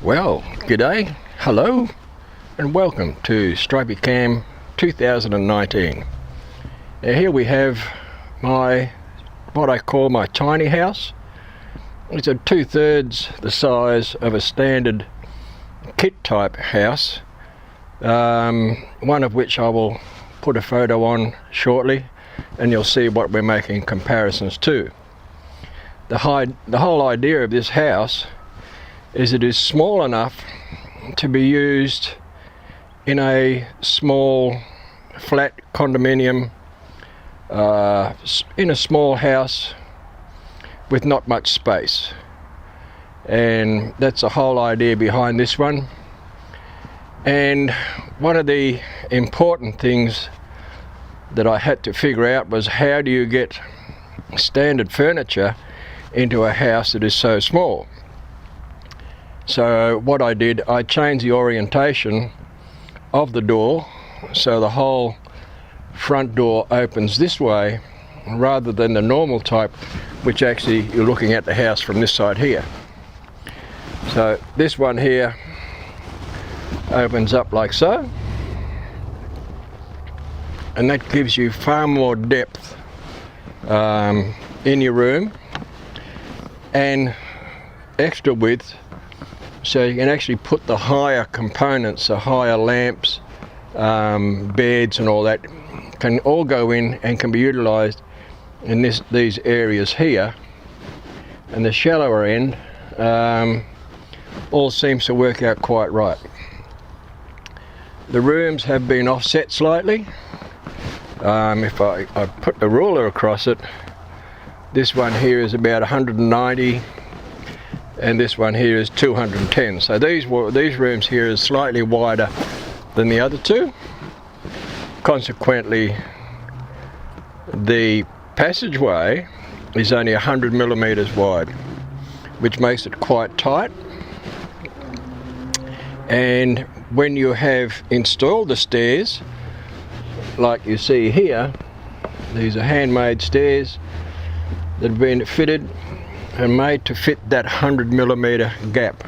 Well, g'day, hello, and welcome to Stripey Cam 2019. Now here we have what I call my tiny house. It's a 2/3 the size of a standard kit type house, one of which I will put a photo on shortly, and you'll see what we're making comparisons to. The whole idea of this house is it is small enough to be used in a small flat condominium, in a small house with not much space, and that's the whole idea behind this one. And one of the important things that I had to figure out was, how do you get standard furniture into a house that is so small? So what I did, I changed the orientation of the door so the whole front door opens this way rather than the normal type, which actually you're looking at the house from this side here. So this one here opens up like so, and that gives you far more depth in your room and extra width, so you can actually put the higher components, the higher lamps, beds and all that, can all go in and can be utilized in these areas here. And the shallower end all seems to work out quite right. The rooms have been offset slightly. If I put the ruler across it, this one here is about 190 and this one here is 210. So these rooms here is slightly wider than the other two. Consequently, the passageway is only 100 millimeters wide, which makes it quite tight. And when you have installed the stairs, like you see here, these are handmade stairs that have been fitted and made to fit that 100 millimeter gap,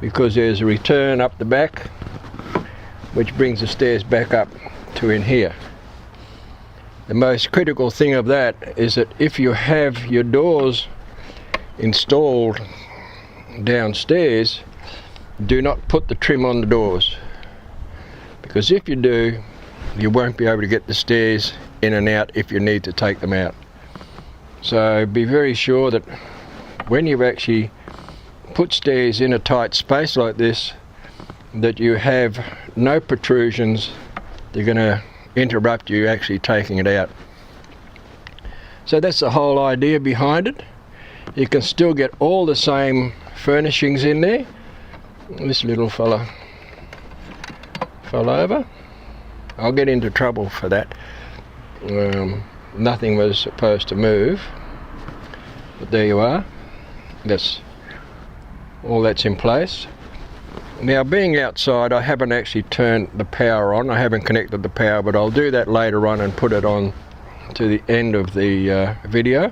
because there's a return up the back which brings the stairs back up to in here. The most critical thing of that is that if you have your doors installed downstairs, do not put the trim on the doors, because if you do, you won't be able to get the stairs in and out if you need to take them out. So be very sure that when you actually put stairs in a tight space like this, that you have no protrusions that are going to interrupt you actually taking it out. So that's the whole idea behind it. You can still get all the same furnishings in there. This little fella fell over. I'll get into trouble for that. Nothing was supposed to move, but there you are. That's all that's in place. Now, being outside, I haven't actually turned the power on. I haven't connected the power, but I'll do that later on and put it on to the end of the video.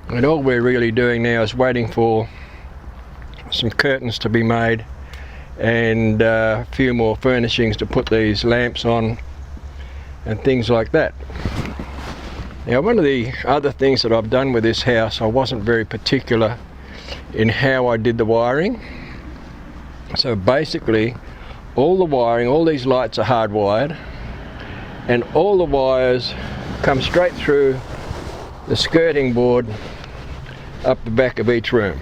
And all we're really doing now is waiting for some curtains to be made and a few more furnishings to put these lamps on and things like that. Now, one of the other things that I've done with this house, I wasn't very particular in how I did the wiring. So basically, all the wiring, all these lights are hardwired, and all the wires come straight through the skirting board up the back of each room.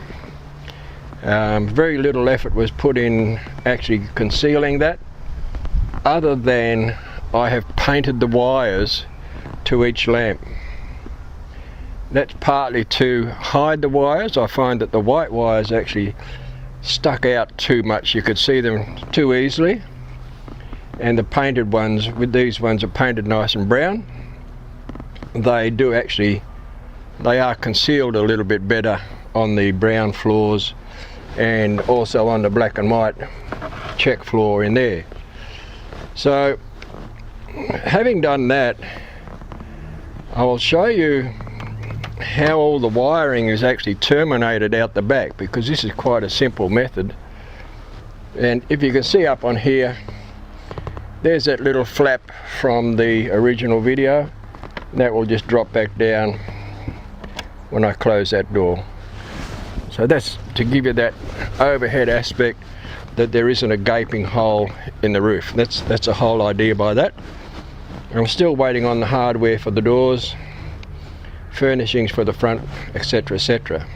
Very little effort was put in actually concealing that, other than I have painted the wires to each lamp. That's partly to hide the wires. I find that the white wires actually stuck out too much. You could see them too easily. And the painted ones, with these ones are painted nice and brown, they are concealed a little bit better on the brown floors and also on the black and white check floor in there. So having done that, I will show you how all the wiring is actually terminated out the back, because this is quite a simple method. And if you can see up on here, there's that little flap from the original video. That will just drop back down when I close that door. So that's to give you that overhead aspect, that there isn't a gaping hole in the roof. That's the whole idea by that. I'm still waiting on the hardware for the doors, furnishings for the front, etc, etc.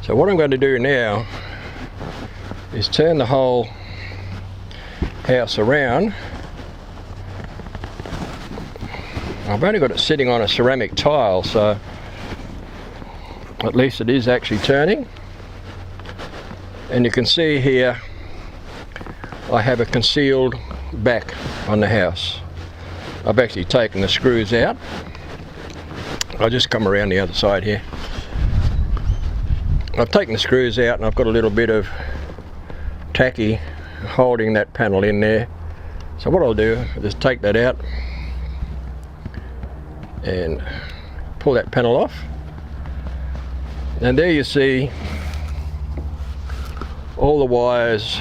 So what I'm going to do now is turn the whole house around. I've only got it sitting on a ceramic tile, so at least it is actually turning. And you can see here I have a concealed back on the house. I've actually taken the screws out. I'll just come around the other side here. I've taken the screws out and I've got a little bit of tacky holding that panel in there. So what I'll do is just take that out and pull that panel off. And there you see all the wires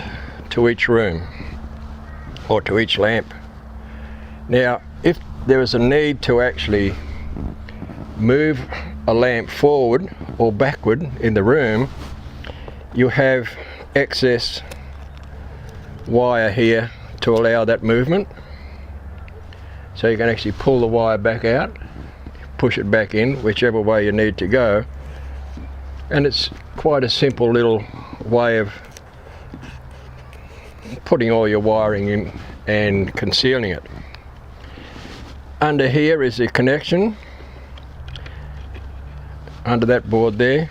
to each room, or to each lamp. Now, if there is a need to actually move a lamp forward or backward in the room, you have excess wire here to allow that movement. So you can actually pull the wire back out, push it back in, whichever way you need to go. And it's quite a simple little way of putting all your wiring in and concealing it. Under here is the connection. Under that board there,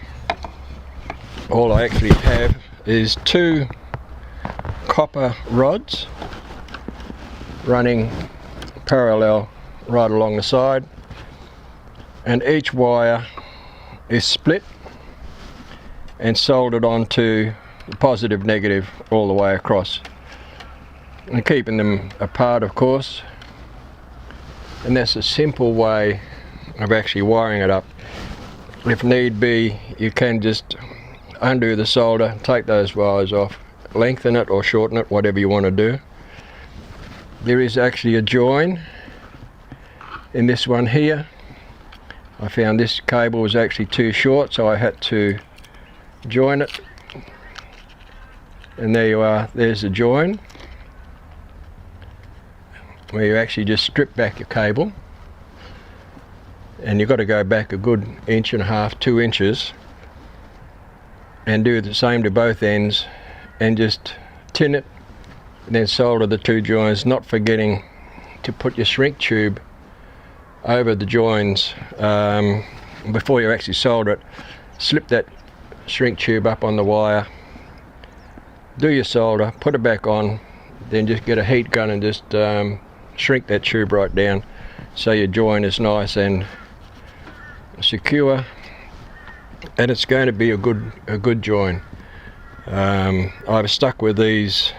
all I actually have is two copper rods running parallel right along the side, and each wire is split and soldered onto the positive negative all the way across, and keeping them apart, of course. And that's a simple way of actually wiring it up. If need be, you can just undo the solder, take those wires off, lengthen it or shorten it, whatever you want to do. There is actually a join in this one here. I found this cable was actually too short, so I had to join it. And there you are, there's the join, where you actually just strip back your cable. And you've got to go back a good 1.5 inches, 2 inches, and do the same to both ends, and just tin it, and then solder the two joins, not forgetting to put your shrink tube over the joins before you actually solder it. Slip that shrink tube up on the wire, do your solder, put it back on, then just get a heat gun and just shrink that tube right down so your join is nice and secure, and it's going to be a good join. I've stuck with these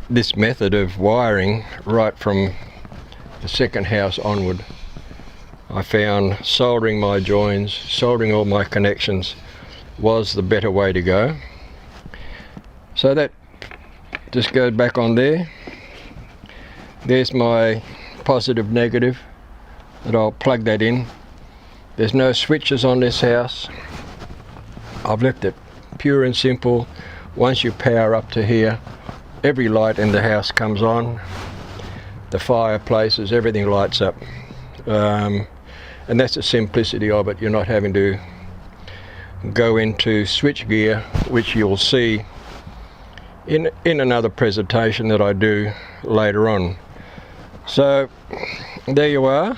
this method of wiring right from the second house onward. I found soldering my joins, soldering all my connections was the better way to go. So that just goes back on there. There's my positive negative that I'll plug that in. There's no switches on this house. I've left it pure and simple. Once you power up to here, every light in the house comes on. The fireplaces, everything lights up. And that's the simplicity of it. You're not having to go into switch gear, which you'll see in another presentation that I do later on. So there you are.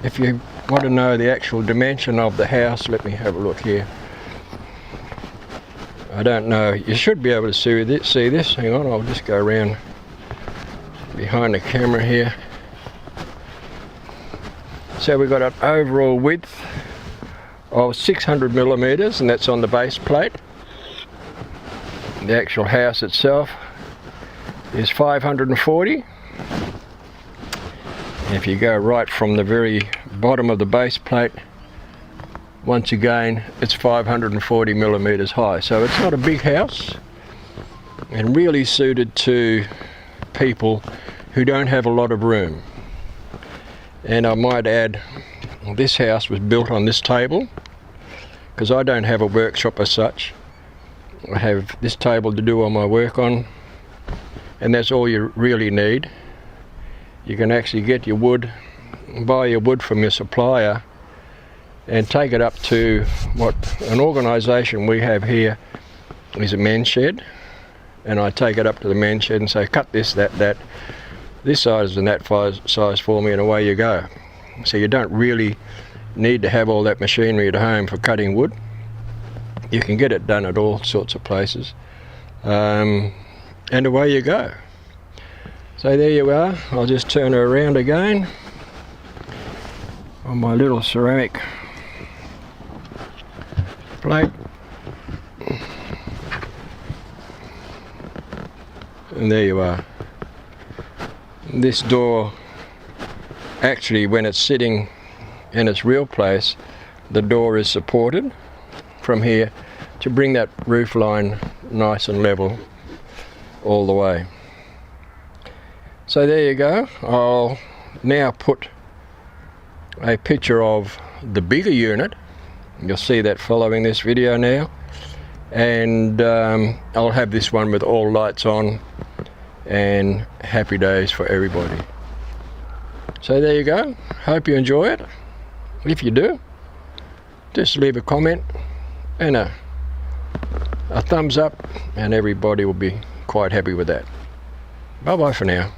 If you want to know the actual dimension of the house, let me have a look here. I don't know, you should be able to see this. Hang on, I'll just go around behind the camera here. So we've got an overall width of 600 millimeters, and that's on the base plate. The actual house itself is 540. If you go right from the very bottom of the base plate once again, it's 540 millimeters high, so it's not a big house and really suited to people who don't have a lot of room. And I might add, this house was built on this table because I don't have a workshop as such. I have this table to do all my work on, and that's all you really need. You can actually get your wood, buy your wood from your supplier, and take it up to what an organisation we have here is a men's shed, and I take it up to the men's shed and say, cut this, that, this size and that size for me, and away you go. So you don't really need to have all that machinery at home for cutting wood. You can get it done at all sorts of places, and away you go. So there you are. I'll just turn her around again on my little ceramic plate, and there you are. This door, actually, when it's sitting in its real place, the door is supported from here to bring that roof line nice and level all the way. So there you go. I'll now put a picture of the bigger unit. You'll see that following this video now, and I'll have this one with all lights on and happy days for everybody. So there you go. Hope you enjoy it. If you do, just leave a comment and a thumbs up, and everybody will be quite happy with that. Bye bye for now.